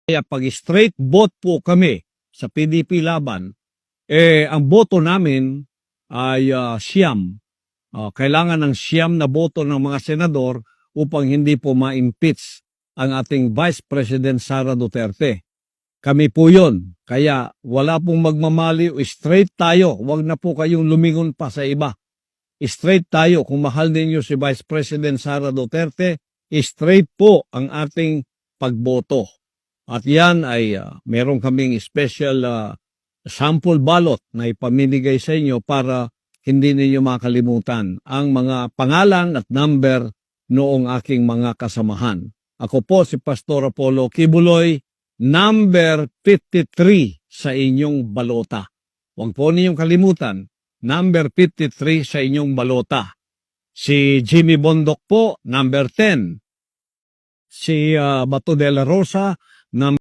Kaya pag straight vote po kami sa PDP Laban, ang boto namin ay siyam. Kailangan ng siyam na boto ng mga senador upang hindi po ma-impeach ang ating Vice President Sara Duterte. Kami po yun. Kaya wala pong magmamaliw. Straight tayo. Huwag na po kayong lumingon pa sa iba. Straight tayo. Kung mahal ninyo si Vice President Sara Duterte, straight po ang ating pagboto. At yan ay meron kaming special sample ballot na ipamimigay sa inyo para hindi ninyo makalimutan ang mga pangalan at number noong aking mga kasamahan. Ako po si Pastor Apollo Kibuloy, number 53 sa inyong balota. Huwag po ninyong kalimutan, number 53 sa inyong balota. Si Jimmy Bondok po, number 10. Si Bato de la Rosa, number